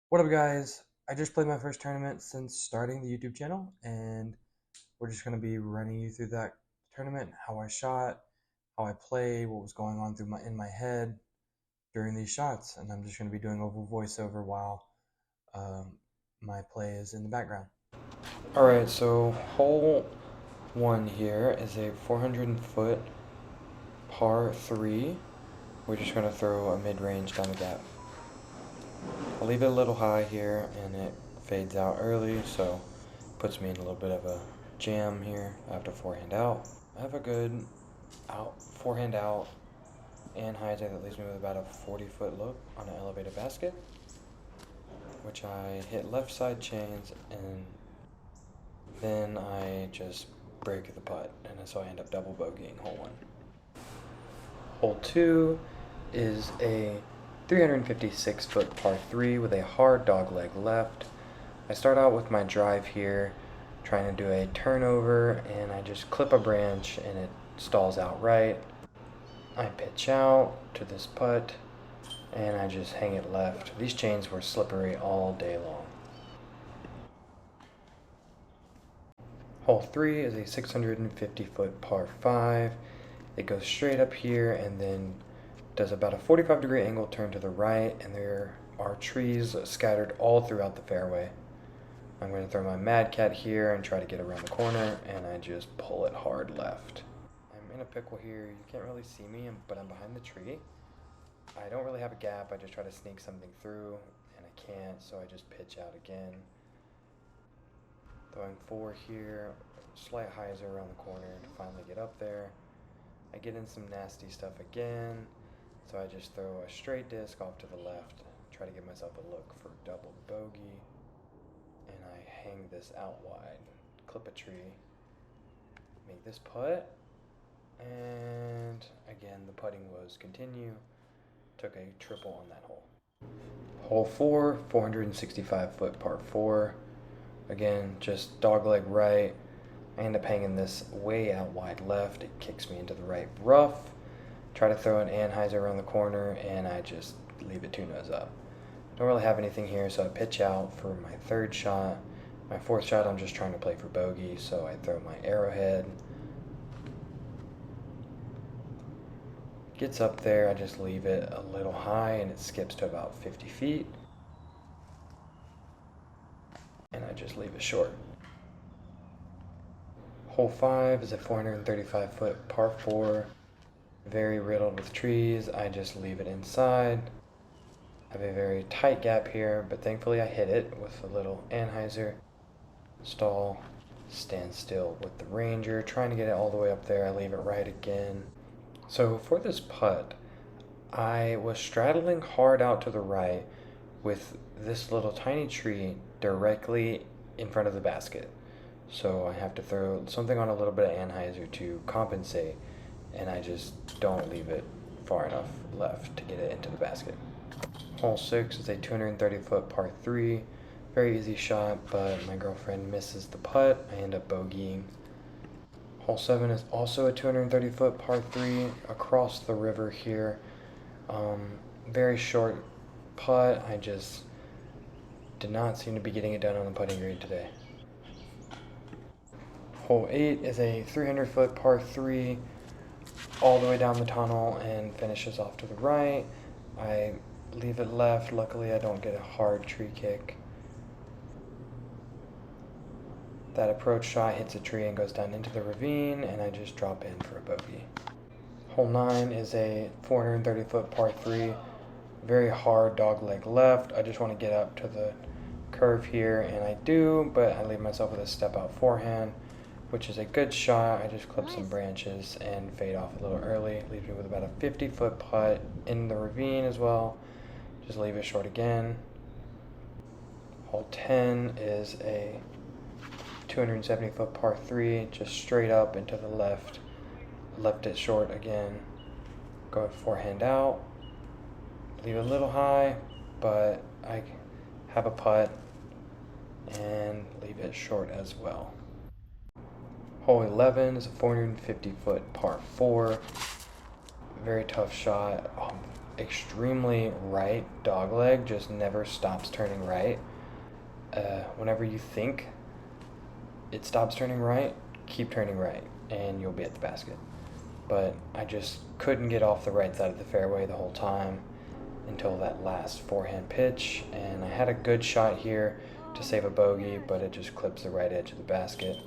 What up, guys? I just played my first tournament since starting the YouTube channel, and we're just going to be running you through that tournament, how I shot, how I played, what was going on in my head during these shots, and I'm just going to be doing a voiceover while um, my play is in the background. Alright, so hole one here is a 400-foot par 3. We're just going to throw a mid-range down the gap. I'll leave it a little high here, and it fades out early, so puts me in a little bit of a jam here after forehand out. I have a good forehand out anhyzer that leaves me with about a 40-foot look on an elevated basket, which I hit left side chains, and then I just break the putt, and so I end up double bogeying hole one. Hole two is a 356-foot par 3 with a hard dogleg left. I start out with my drive here, trying to do a turnover, and I just clip a branch and it stalls out right. I pitch out to this putt, and I just hang it left. These chains were slippery all day long. Hole 3 is a 650-foot par 5. It goes straight up here and then does about a 45-degree angle turn to the right, and there are trees scattered all throughout the fairway. I'm going to throw my Mad Cat here and try to get around the corner, and I just pull it hard left. I'm in a pickle here. You can't really see me, but I'm behind the tree. I don't really have a gap. I just try to sneak something through, and I can't, so I just pitch out again. Throwing 4 here, slight hyzer around the corner to finally get up there. I get in some nasty stuff again, so I just throw a straight disc off to the left, try to give myself a look for double bogey, and I hang this out wide, clip a tree, make this putt, and again the putting woes continue. Took a triple on that hole. Hole 4, 465-foot par 4. Again, just dogleg right. I end up hanging this way out wide left. It kicks me into the right rough. Try to throw an anhyzer around the corner, and I just leave it 2-nose up. Don't really have anything here, so I pitch out for my third shot. My fourth shot, I'm just trying to play for bogey, so I throw my arrowhead. Gets up there, I just leave it a little high, and it skips to about 50 feet. And I just leave it short. Hole 5 is a 435-foot par 4, very riddled with trees. I just leave it inside. I have a very tight gap here, but thankfully I hit it with a little anhyzer. Stall, stand still with the Ranger, trying to get it all the way up there. I leave it right again. So for this putt, I was straddling hard out to the right with this little tiny tree directly in front of the basket. So I have to throw something on a little bit of anhyzer to compensate, and I just don't leave it far enough left to get it into the basket. Hole 6 is a 230-foot par 3. Very easy shot, but my girlfriend misses the putt. I end up bogeying. Hole 7 is also a 230-foot par 3 across the river here. Very short putt. I just did not seem to be getting it done on the putting green today. Hole 8 is a 300-foot par 3 all the way down the tunnel and finishes off to the right. I leave it left. Luckily, I don't get a hard tree kick. That approach shot hits a tree and goes down into the ravine, and I just drop in for a bogey. Hole 9 is a 430-foot par 3, very hard dogleg left. I just want to get up to the curve here, and I do, but I leave myself with a step out forehand, which is a good shot. I just clip some branches and fade off a little early. Leaves me with about a 50-foot putt in the ravine as well. Just leave it short again. Hole 10 is a 270-foot par 3, just straight up into the left. Left it short again. Go forehand out. Leave it a little high, but I have a putt and leave it short as well. Hole 11 is a 450-foot par 4. Very tough shot. extremely right dog leg just never stops turning right. Whenever you think it stops turning right, keep turning right, and you'll be at the basket. But I just couldn't get off the right side of the fairway the whole time until that last forehand pitch, and I had a good shot here to save a bogey, but it just clips the right edge of the basket.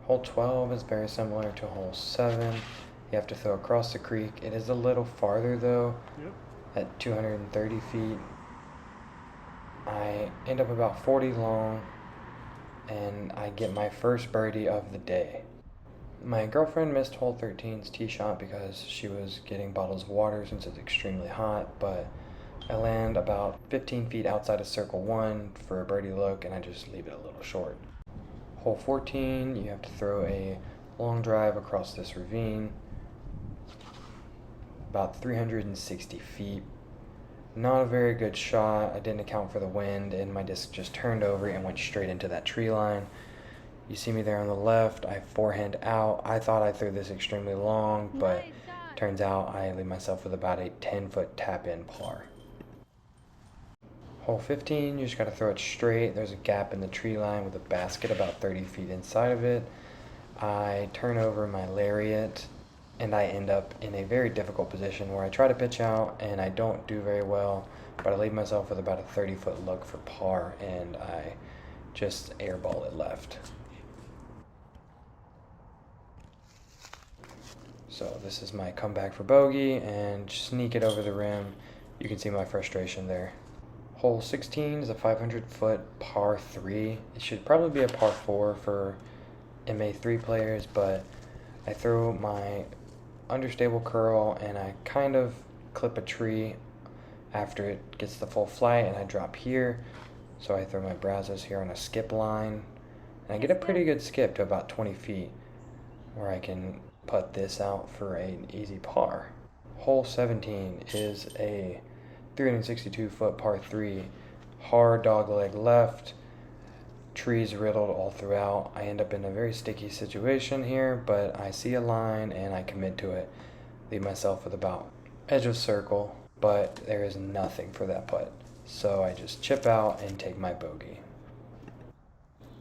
Hole 12 is very similar to hole 7. You have to throw across the creek. It is a little farther though, at 230 feet. I end up about 40 long, and I get my first birdie of the day. My girlfriend missed hole 13's tee shot because she was getting bottles of water since it's extremely hot, but I land about 15 feet outside of circle 1 for a birdie look, and I just leave it a little short. Hole 14, you have to throw a long drive across this ravine, about 360 feet. Not a very good shot. I didn't account for the wind, and my disc just turned over and went straight into that tree line. You see me there on the left. I forehand out. I thought I threw this extremely long, but turns out I leave myself with about a 10-foot tap-in par. Hole 15, you just got to throw it straight. There's a gap in the tree line with a basket about 30 feet inside of it. I turn over my lariat, and I end up in a very difficult position where I try to pitch out and I don't do very well, but I leave myself with about a 30-foot look for par, and I just airball it left. So this is my comeback for bogey and sneak it over the rim. You can see my frustration there. Hole 16 is a 500-foot par 3. It should probably be a par 4 for MA3 players, but I throw my understable curl and I kind of clip a tree after it gets the full flight, and I drop here. So I throw my Brazos here on a skip line, and I get a pretty good skip to about 20 feet where I can putt this out for an easy par. Hole 17 is a 362-foot par 3, hard dogleg left, trees riddled all throughout. I end up in a very sticky situation here, but I see a line and I commit to it. Leave myself with about edge of circle, but there is nothing for that putt. So I just chip out and take my bogey.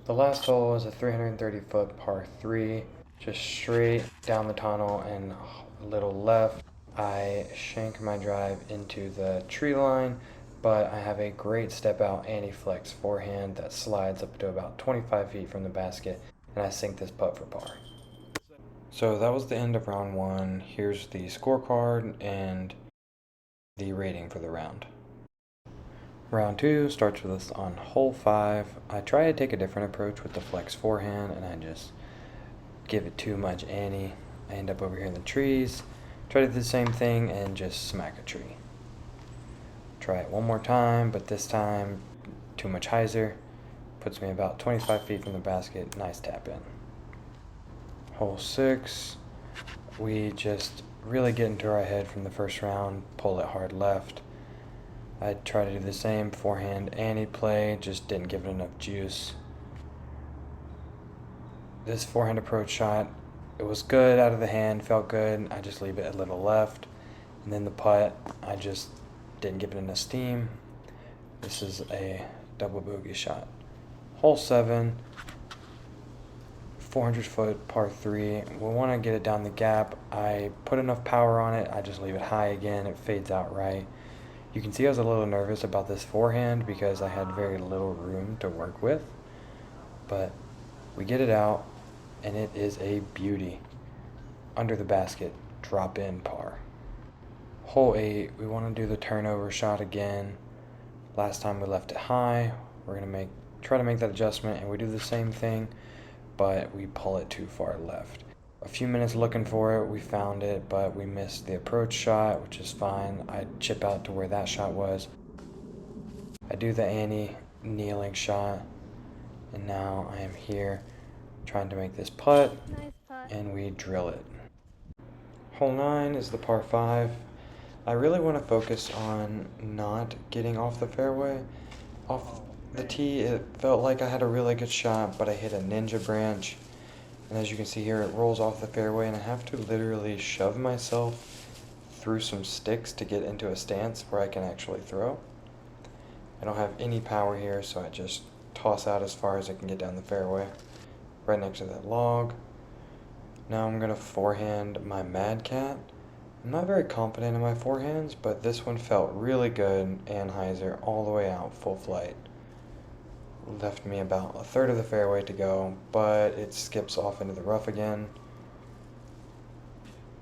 The last hole is a 330-foot par 3, just straight down the tunnel and a little left. I shank my drive into the tree line, but I have a great step out anti-flex forehand that slides up to about 25 feet from the basket, and I sink this putt for par. So that was the end of round 1. Here's the scorecard and the rating for the round. Round 2 starts with us on hole 5. I try to take a different approach with the flex forehand, and I just give it too much ante. I end up over here in the trees. Try to do the same thing and just smack a tree. Try it one more time, but this time too much hyzer. Puts me about 25 feet from the basket. Nice tap in. Hole 6, we just really get into our head from the first round, pull it hard left. I try to do the same forehand ante play, just didn't give it enough juice. This forehand approach shot, it was good out of the hand, felt good. I just leave it a little left. And then the putt, I just didn't give it enough steam. This is a double bogey shot. Hole 7, 400-foot par 3. We want to get it down the gap. I put enough power on it. I just leave it high again. It fades out right. You can see I was a little nervous about this forehand because I had very little room to work with. But we get it out, and it is a beauty. Under the basket, drop in par. Hole 8, we want to do the turnover shot again. Last time we left it high. We're going to try to make that adjustment, and we do the same thing, but we pull it too far left. A few minutes looking for it, we found it, but we missed the approach shot, which is fine. I chip out to where that shot was. I do the anti-kneeling shot, and now I am here trying to make this putt, and we drill it. Hole 9 is the par 5. I really want to focus on not getting off the fairway. Off the tee, it felt like I had a really good shot, but I hit a ninja branch. And as you can see here, it rolls off the fairway, and I have to literally shove myself through some sticks to get into a stance where I can actually throw. I don't have any power here, so I just toss out as far as I can get down the fairway, right next to that log. Now I'm gonna forehand my Mad Cat. I'm not very confident in my forehands, but this one felt really good. Anheuser all the way out, full flight. Left me about a third of the fairway to go, but it skips off into the rough again.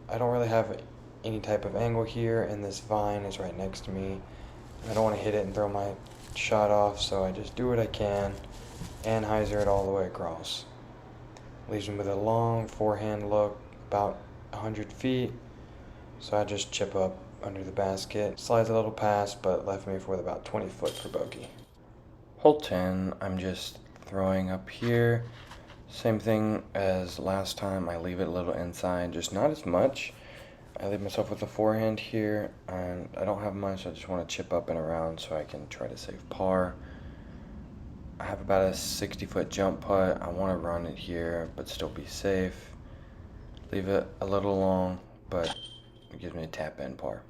I don't really have any type of angle here, and this vine is right next to me. I don't want to hit it and throw my shot off, so I just do what I can. Anheuser it all the way across. Leaves me with a long forehand look, about 100 feet. So I just chip up under the basket. Slides a little past, but left me with about 20 foot for bogey. Hole 10, I'm just throwing up here. Same thing as last time, I leave it a little inside, just not as much. I leave myself with a forehand here, and I don't have much, I just want to chip up and around so I can try to save par. I have about a 60-foot jump putt. I want to run it here, but still be safe. Leave it a little long, but it gives me a tap in par.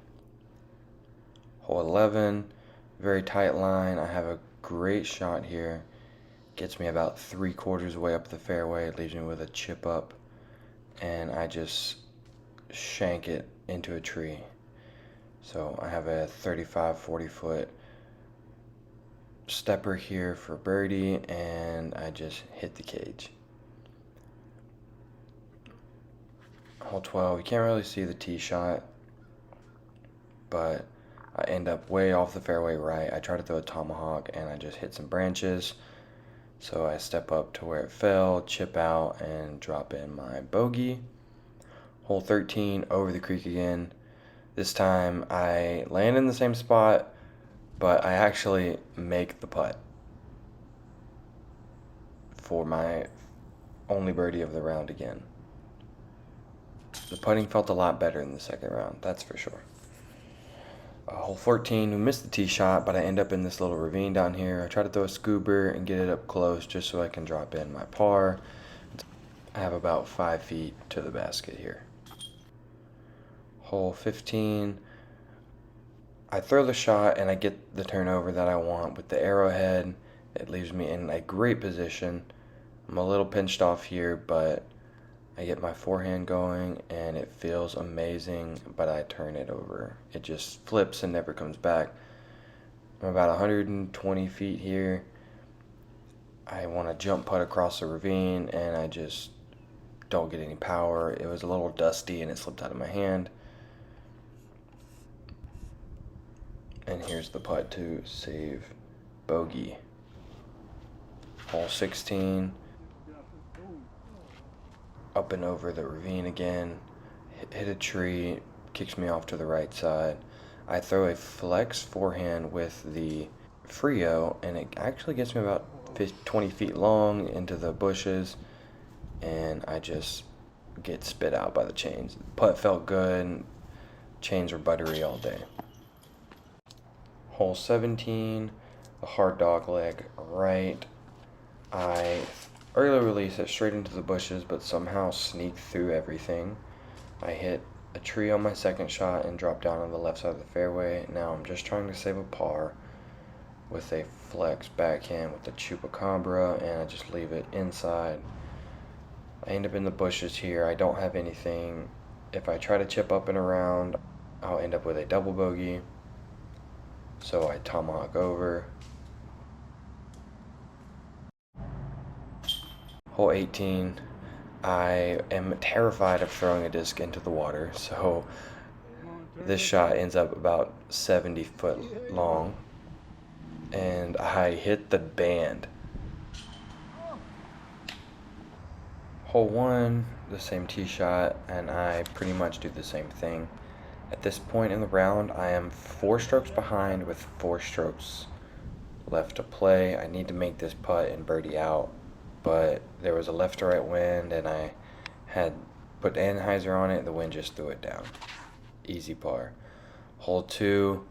Hole 11, very tight line. I have a great shot here. Gets me about 3/4 way up the fairway. It leaves me with a chip up, and I just shank it into a tree. So I have a 35-40 foot stepper here for birdie, and I just hit the cage. Hole 12, you can't really see the tee shot, but I end up way off the fairway right. I try to throw a tomahawk, and I just hit some branches. So I step up to where it fell, chip out, and drop in my bogey. Hole 13, over the creek again. This time I land in the same spot, but I actually make the putt for my only birdie of the round again. The putting felt a lot better in the second round, that's for sure. Hole 14, we missed the tee shot, but I end up in this little ravine down here. I try to throw a scooper and get it up close just so I can drop in my par. I have about 5 feet to the basket here. Hole 15, I throw the shot and I get the turnover that I want with the arrowhead. It leaves me in a great position. I'm a little pinched off here, but I get my forehand going and it feels amazing, but I turn it over. It just flips and never comes back. I'm about 120 feet here. I want to jump putt across the ravine and I just don't get any power. It was a little dusty and it slipped out of my hand. And here's the putt to save bogey. Hole 16. Up and over the ravine again, hit a tree, kicks me off to the right side. I throw a flex forehand with the Frio, and it actually gets me about 20 feet long into the bushes, and I just get spit out by the chains. The putt felt good, chains were buttery all day. Hole 17, a hard dog leg right. I early release it straight into the bushes, but somehow sneak through everything. I hit a tree on my second shot and drop down on the left side of the fairway. Now I'm just trying to save a par with a flex backhand with the chupacabra, and I just leave it inside. I end up in the bushes here. I don't have anything. If I try to chip up and around, I'll end up with a double bogey. So I tomahawk over. Hole 18, I am terrified of throwing a disc into the water, so this shot ends up about 70 foot long, and I hit the band. Hole 1, the same tee shot, and I pretty much do the same thing. At this point in the round, I am 4 strokes behind with 4 strokes left to play. I need to make this putt and birdie out, but there was a left to right wind, and I had put Anheuser on it, the wind just threw it down. Easy par. Hole 2,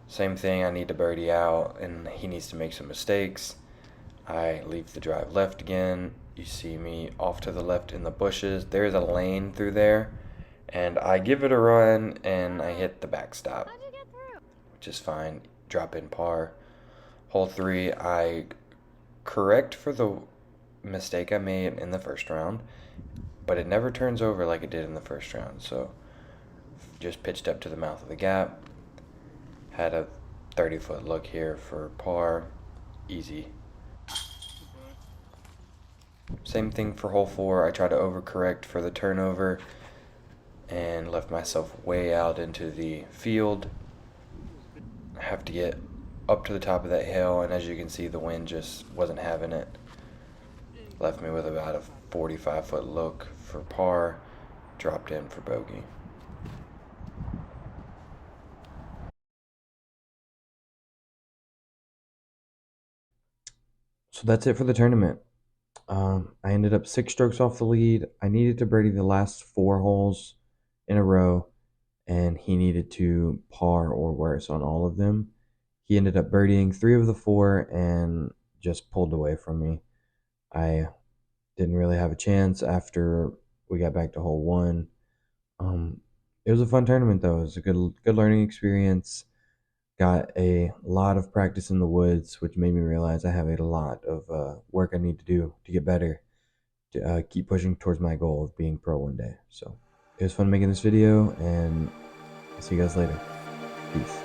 same thing, I need to birdie out, and he needs to make some mistakes. I leave the drive left again. You see me off to the left in the bushes. There's a lane through there, And I give it a run and I hit the backstop, which is fine. Drop in par. Hole 3, I correct for the mistake I made in the first round, but it never turns over like it did in the first round. So just pitched up to the mouth of the gap. Had a 30-foot look here for par. Easy. Same thing for hole 4. I tried to overcorrect for the turnover and left myself way out into the field. I have to get up to the top of that hill, and as you can see, the wind just wasn't having it. Left me with about a 45-foot look for par. Dropped in for bogey. So that's it for the tournament. I ended up 6 strokes off the lead. I needed to birdie the last 4 holes in a row, and he needed to par or worse on all of them. He ended up birdieing 3 of the 4 and just pulled away from me. I didn't really have a chance after we got back to hole 1. It was a fun tournament though. It was a good learning experience. Got a lot of practice in the woods, which made me realize I have a lot of work I need to do to get better, to keep pushing towards my goal of being pro one day. So it was fun making this video, and I'll see you guys later. Peace.